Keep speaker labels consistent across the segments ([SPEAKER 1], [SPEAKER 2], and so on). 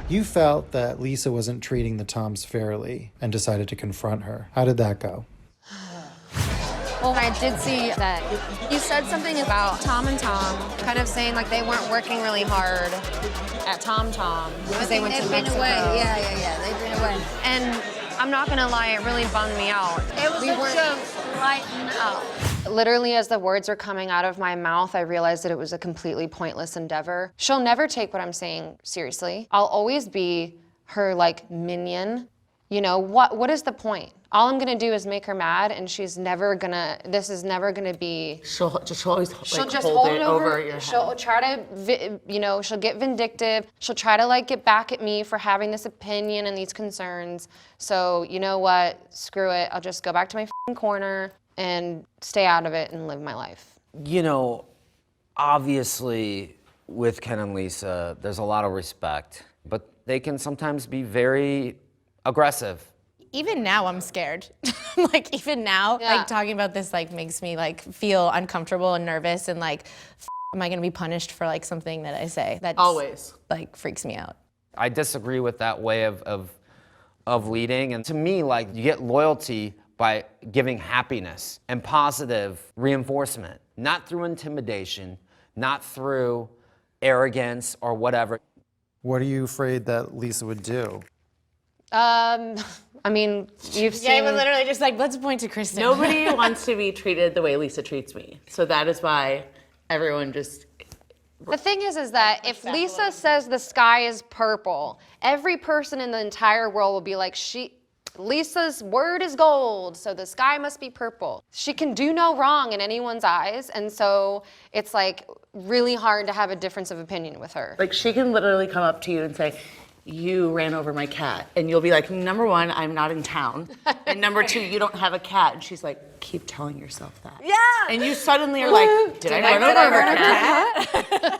[SPEAKER 1] You felt that Lisa wasn't treating the Toms fairly and decided to confront her. How did that go?
[SPEAKER 2] Well, I did see that you said something about Tom and Tom, kind of saying like they weren't working really hard at TomTom because they went to Mexico.
[SPEAKER 3] Yeah, they've been away.
[SPEAKER 2] And I'm not gonna lie, it really bummed me out.
[SPEAKER 3] It was a joke, lighten up.
[SPEAKER 2] Literally, as the words were coming out of my mouth, I realized that it was a completely pointless endeavor. She'll never take what I'm saying seriously. I'll always be her like minion. You know, what is the point? All I'm gonna do is make her mad, and this is never gonna be.
[SPEAKER 4] She'll always
[SPEAKER 2] She'll
[SPEAKER 4] like,
[SPEAKER 2] just
[SPEAKER 4] hold it over your head.
[SPEAKER 2] She'll try to, she'll get vindictive. She'll try to like get back at me for having this opinion and these concerns. So you know what? Screw it. I'll just go back to my f***ing corner and stay out of it and live my life.
[SPEAKER 5] You know, obviously with Ken and Lisa, there's a lot of respect, but they can sometimes be very aggressive.
[SPEAKER 6] Even now, I'm scared. Like, even now, like, talking about this, like, makes me, like, feel uncomfortable and nervous and, like, am I gonna be punished for, like, something that I say? That
[SPEAKER 4] always,
[SPEAKER 6] like, freaks me out.
[SPEAKER 5] I disagree with that way of leading. And to me, like, you get loyalty by giving happiness and positive reinforcement, not through intimidation, not through arrogance or whatever.
[SPEAKER 1] What are you afraid that Lisa would do?
[SPEAKER 2] I mean, you've seen.
[SPEAKER 6] Yeah, but literally just like, let's point to Kristen.
[SPEAKER 4] Nobody wants to be treated the way Lisa treats me. So that is why everyone just.
[SPEAKER 2] The thing is that if Lisa says the sky is purple, every person in the entire world will be like, Lisa's word is gold, so the sky must be purple. She can do no wrong in anyone's eyes, and so it's like really hard to have a difference of opinion with her.
[SPEAKER 4] Like, she can literally come up to you and say, you ran over my cat. And you'll be like, number one, I'm not in town. And number two, you don't have a cat. And she's like, keep telling yourself that.
[SPEAKER 6] Yeah.
[SPEAKER 4] And you suddenly are like, did I run over her cat?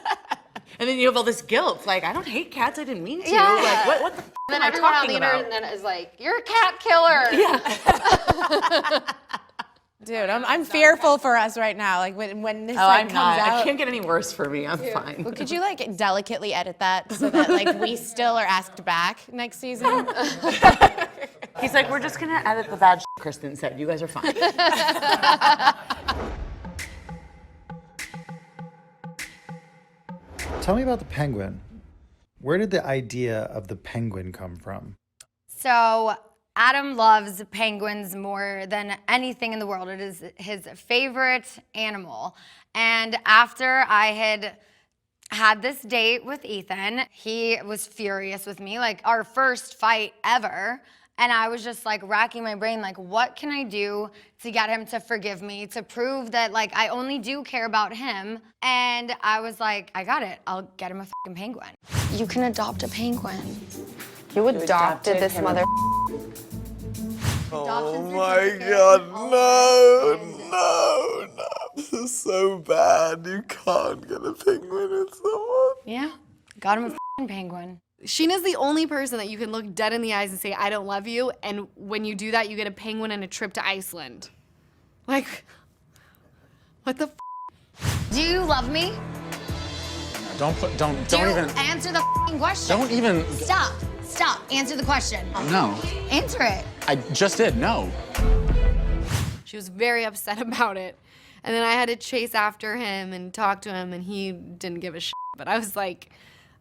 [SPEAKER 4] And then you have all this guilt. Like, I don't hate cats. I didn't mean to.
[SPEAKER 2] Yeah.
[SPEAKER 4] Like, what the f
[SPEAKER 2] then
[SPEAKER 4] am I
[SPEAKER 2] everyone on
[SPEAKER 4] talking
[SPEAKER 2] the
[SPEAKER 4] about?
[SPEAKER 2] internet is like, you're a cat killer.
[SPEAKER 4] Yeah.
[SPEAKER 6] Dude, I'm fearful for us right now. Like when this
[SPEAKER 4] I'm
[SPEAKER 6] comes
[SPEAKER 4] not.
[SPEAKER 6] out.
[SPEAKER 4] It can't get any worse for me. I'm fine.
[SPEAKER 6] Well, could you like delicately edit that so that like we still are asked back next season?
[SPEAKER 4] He's like, we're just gonna edit the bad shit Kristen said. You guys are fine.
[SPEAKER 1] Tell me about the penguin. Where did the idea of the penguin come from?
[SPEAKER 3] So Adam loves penguins more than anything in the world. It is his favorite animal. And after I had this date with Ethan, he was furious with me, like our first fight ever. And I was just like racking my brain, like, what can I do to get him to forgive me, to prove that like I only do care about him? And I was like, I got it. I'll get him a fucking penguin.
[SPEAKER 2] You can adopt a penguin. You adopted this mother.
[SPEAKER 7] Oh my God, no. This is so bad. You can't get a penguin with someone.
[SPEAKER 3] Yeah, got him a fucking penguin.
[SPEAKER 8] Scheana's the only person that you can look dead in the eyes and say, I don't love you, and when you do that, you get a penguin and a trip to Iceland. Like, what the f?
[SPEAKER 3] Do you love me?
[SPEAKER 9] Don't even
[SPEAKER 3] Answer the f***ing question.
[SPEAKER 9] Don't even.
[SPEAKER 3] Stop, answer the question.
[SPEAKER 9] No.
[SPEAKER 3] Answer it.
[SPEAKER 9] I just did. No.
[SPEAKER 8] She was very upset about it. And then I had to chase after him and talk to him, and he didn't give a shit. But I was like,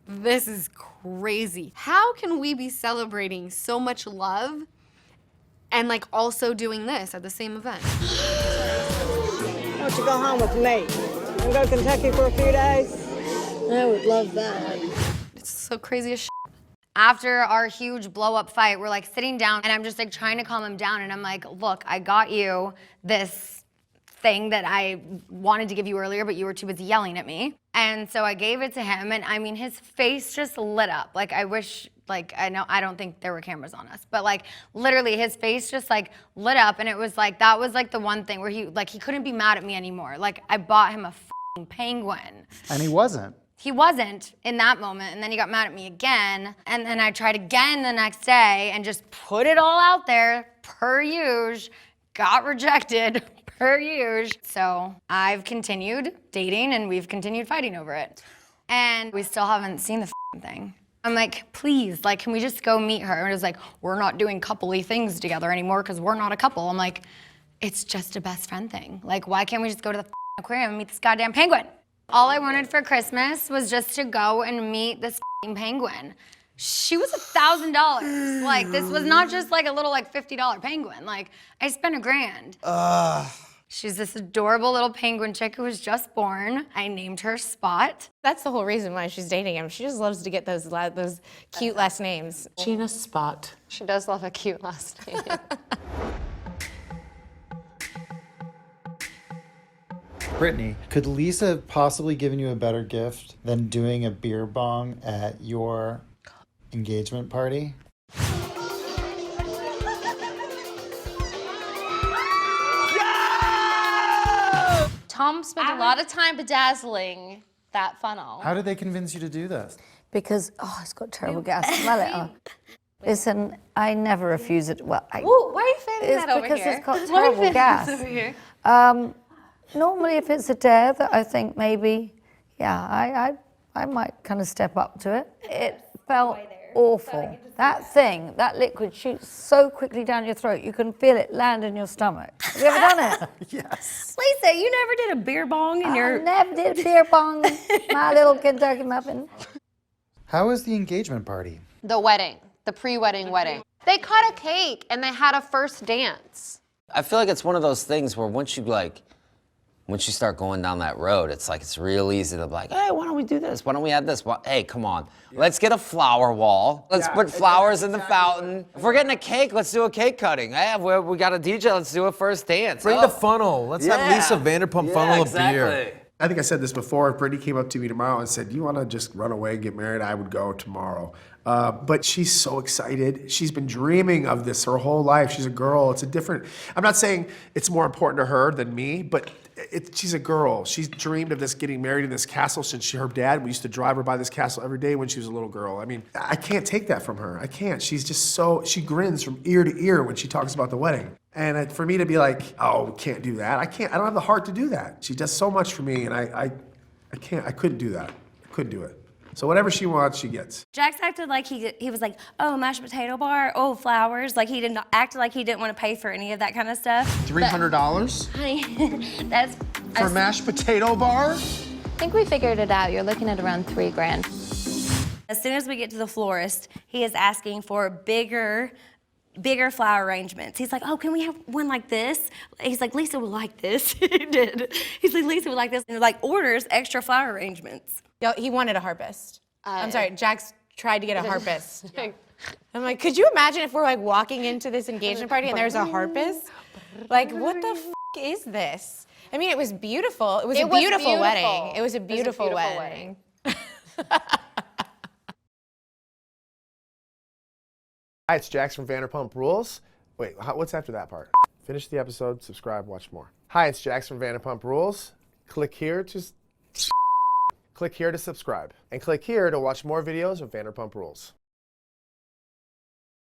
[SPEAKER 8] this is crazy. How can we be celebrating so much love and like also doing this at the same event?
[SPEAKER 10] Why don't you go home with me? And go to Kentucky for a few days? I would love that.
[SPEAKER 8] It's so crazy as shit.
[SPEAKER 3] After our huge blow-up fight, we're like sitting down, and I'm just like trying to calm him down, and I'm like, look, I got you this thing that I wanted to give you earlier, but you were too busy yelling at me. And so I gave it to him, and I mean, his face just lit up. Like, I wish, like, I don't think there were cameras on us, but like, literally his face just like lit up, and it was like, that was like the one thing where he couldn't be mad at me anymore. Like, I bought him a f***ing penguin.
[SPEAKER 1] And he wasn't.
[SPEAKER 3] He wasn't in that moment, and then he got mad at me again, and then I tried again the next day and just put it all out there, per usual, got rejected, per usual. So I've continued dating, and we've continued fighting over it. And we still haven't seen the thing. I'm like, please, like, can we just go meet her? And it was like, we're not doing coupley things together anymore because we're not a couple. I'm like, it's just a best friend thing. Like, why can't we just go to the aquarium and meet this goddamn penguin? All I wanted for Christmas was just to go and meet this penguin. She was $1,000. Like, this was not just like a little like $50 penguin. Like, I spent $1,000. She's this adorable little penguin chick who was just born. I named her Spot.
[SPEAKER 6] That's the whole reason why she's dating him. She just loves to get those cute last names.
[SPEAKER 4] Scheana Spot.
[SPEAKER 2] She does love a cute last name.
[SPEAKER 1] Brittany, could Lisa have possibly given you a better gift than doing a beer bong at your engagement party?
[SPEAKER 11] Tom spent a lot of time bedazzling that funnel.
[SPEAKER 1] How did they convince you to do this?
[SPEAKER 10] Because, it's got terrible gas. Smell it. Oh. Listen, I never refuse it. Well,
[SPEAKER 11] Ooh, why are you fanning
[SPEAKER 10] it's
[SPEAKER 11] that over
[SPEAKER 10] because
[SPEAKER 11] here?
[SPEAKER 10] it's got
[SPEAKER 11] Why are you
[SPEAKER 10] terrible
[SPEAKER 11] fanning
[SPEAKER 10] gas.
[SPEAKER 11] this over here?
[SPEAKER 10] Normally, if it's a dare that I think maybe, I might kind of step up to it. It felt awful. That thing, that liquid shoots so quickly down your throat, you can feel it land in your stomach. Have you ever done it?
[SPEAKER 1] Yes.
[SPEAKER 3] Lisa, you never did a beer bong in
[SPEAKER 10] I never did a beer bong, my little Kentucky muffin.
[SPEAKER 1] How was the engagement party?
[SPEAKER 2] The wedding, the pre-wedding wedding. They cut a cake and they had a first dance.
[SPEAKER 5] I feel like it's one of those things where once you start going down that road, it's like it's real easy to be like, hey, why don't we do this? Why don't we add this? Well, hey, come on. Let's get a flower wall. Let's put flowers in the fountain. If we're getting a cake, let's do a cake cutting. Hey, we got a DJ, let's do a first dance.
[SPEAKER 7] Bring the funnel. Let's have Lisa Vanderpump funnel a beer.
[SPEAKER 12] I think I said this before. If Brittany came up to me tomorrow and said, do you want to just run away and get married? I would go tomorrow. But she's so excited. She's been dreaming of this her whole life. She's a girl. It's a different, I'm not saying it's more important to her than me, but she's a girl. She's dreamed of this, getting married in this castle since her dad, we used to drive her by this castle every day when she was a little girl. I mean, I can't take that from her. I can't. She's just so, she grins from ear to ear when she talks about the wedding. And for me to be like, oh, we can't do that. I don't have the heart to do that. She does so much for me, and I couldn't do that. I couldn't do it. So whatever she wants, she gets.
[SPEAKER 13] Jax acted like he was like, oh, mashed potato bar, oh, flowers. Like he didn't act like he didn't want to pay for any of that kind of stuff.
[SPEAKER 7] $300?
[SPEAKER 13] Honey, that's
[SPEAKER 7] For mashed potato bar?
[SPEAKER 11] I think we figured it out. You're looking at around $3,000.
[SPEAKER 13] As soon as we get to the florist, he is asking for bigger flower arrangements. He's like, oh, can we have one like this? He's like, Lisa would like this. He did. He's like, Lisa would like this. And like orders extra flower arrangements.
[SPEAKER 6] Yo, he wanted a harpist. I'm sorry, Jax tried to get a harpist. I'm like, could you imagine if we're like walking into this engagement party and there's a harpist? Like, what the f is this? I mean, it was beautiful. It was a beautiful wedding. It was a beautiful wedding.
[SPEAKER 12] Hi, it's Jax from Vanderpump Rules. Wait, what's after that part? Finish the episode, subscribe, watch more. Hi, it's Jax from Vanderpump Rules. Click here to subscribe. And click here to watch more videos of Vanderpump Rules.